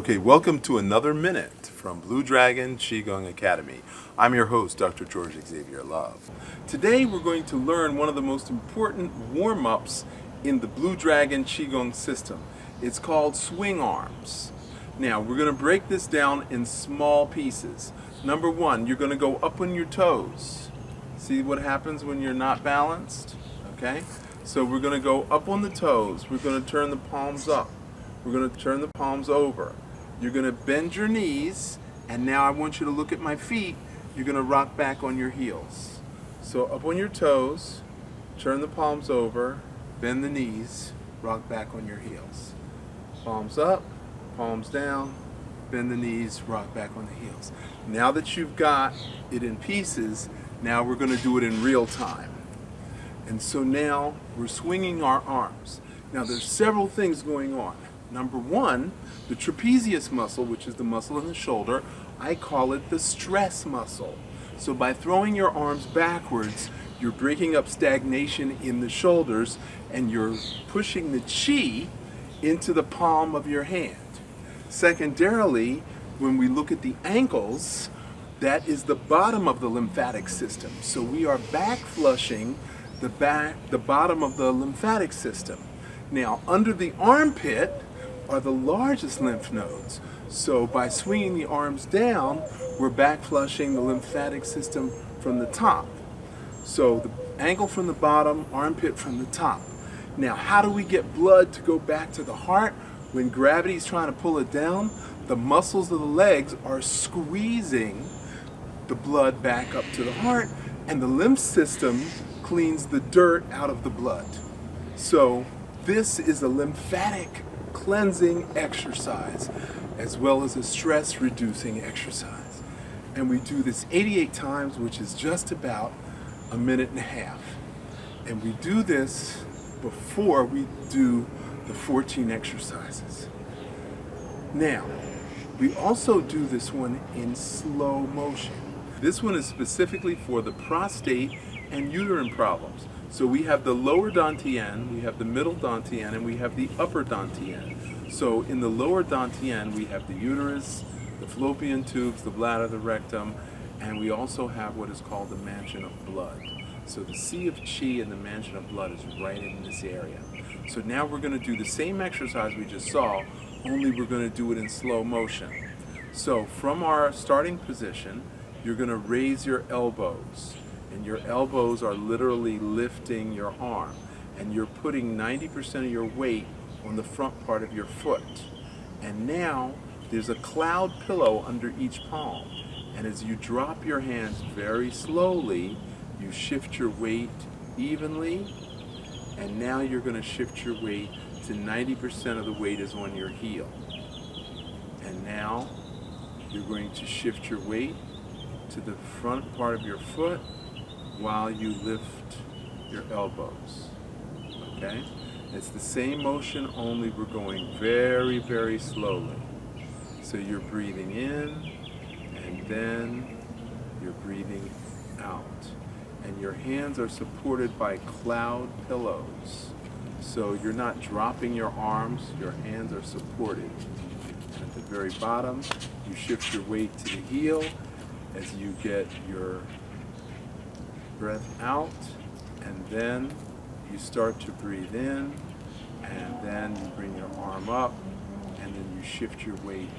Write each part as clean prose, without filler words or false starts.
Okay, welcome to another minute from Blue Dragon Qigong Academy. I'm your host, Dr. George Xavier Love. Today we're going to learn one of the most important warm-ups in the Blue Dragon Qigong system. It's called swing arms. Now, we're going to break this down in small pieces. Number one, you're going to go up on your toes. See what happens when you're not balanced? Okay? So we're going to go up on the toes. We're going to turn the palms up. We're going to turn the palms over. You're going to bend your knees, and now I want you to look at my feet. You're going to rock back on your heels. So up on your toes, turn the palms over, bend the knees, rock back on your heels. Palms up, palms down, bend the knees, rock back on the heels. Now that you've got it in pieces, now we're going to do it in real time. And so now we're swinging our arms. Now there's several things going on. Number one, the trapezius muscle, which is the muscle in the shoulder, I call it the stress muscle. So by throwing your arms backwards, you're breaking up stagnation in the shoulders and you're pushing the chi into the palm of your hand. Secondarily, when we look at the ankles, that is the bottom of the lymphatic system. So we are back flushing the bottom of the lymphatic system. Now, under the armpit are the largest lymph nodes. So by swinging the arms down, we're back flushing the lymphatic system from the top. So the ankle from the bottom, armpit from the top. Now, how do we get blood to go back to the heart? When gravity's trying to pull it down, the muscles of the legs are squeezing the blood back up to the heart, and the lymph system cleans the dirt out of the blood. So this is a lymphatic cleansing exercise as well as a stress reducing exercise. And we do this 88 times, which is just about a minute and a half. And we do this before we do the 14 exercises. Now, we also do this one in slow motion. This one is specifically for the prostate and uterine problems. So we have the lower dantian, we have the middle dantian, and we have the upper dantian. So in the lower dantian, we have the uterus, the fallopian tubes, the bladder, the rectum, and we also have what is called the mansion of blood. So the sea of chi and the mansion of blood is right in this area. So now we're going to do the same exercise we just saw, only we're going to do it in slow motion. So from our starting position, you're going to raise your elbows. And your elbows are literally lifting your arm. And you're putting 90% of your weight on the front part of your foot. And now there's a cloud pillow under each palm. And as you drop your hands very slowly, you shift your weight evenly. And now you're going to shift your weight to 90% of the weight is on your heel. And now you're going to shift your weight to the front part of your foot while you lift your elbows. Okay? It's the same motion, only we're going very, very slowly. So you're breathing in, and then you're breathing out. And your hands are supported by cloud pillows. So you're not dropping your arms, your hands are supported. And at the very bottom, you shift your weight to the heel as you get your breath out, and then you start to breathe in, and then you bring your arm up, and then you shift your weight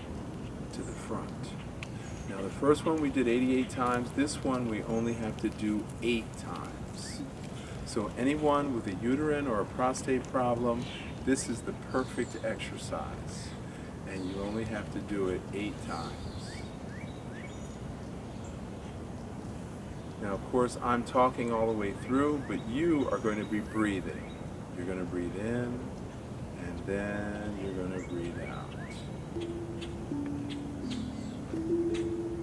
to the front. Now the first one we did 88 times, this one we only have to do 8 times. So anyone with a uterine or a prostate problem, this is the perfect exercise, and you only have to do it 8 times. Now, of course, I'm talking all the way through, but you are going to be breathing. You're going to breathe in, and then you're going to breathe out.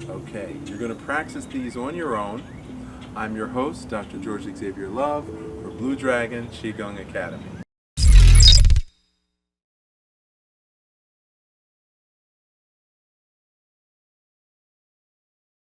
Okay, you're going to practice these on your own. I'm your host, Dr. George Xavier Love, for Blue Dragon Qigong Academy.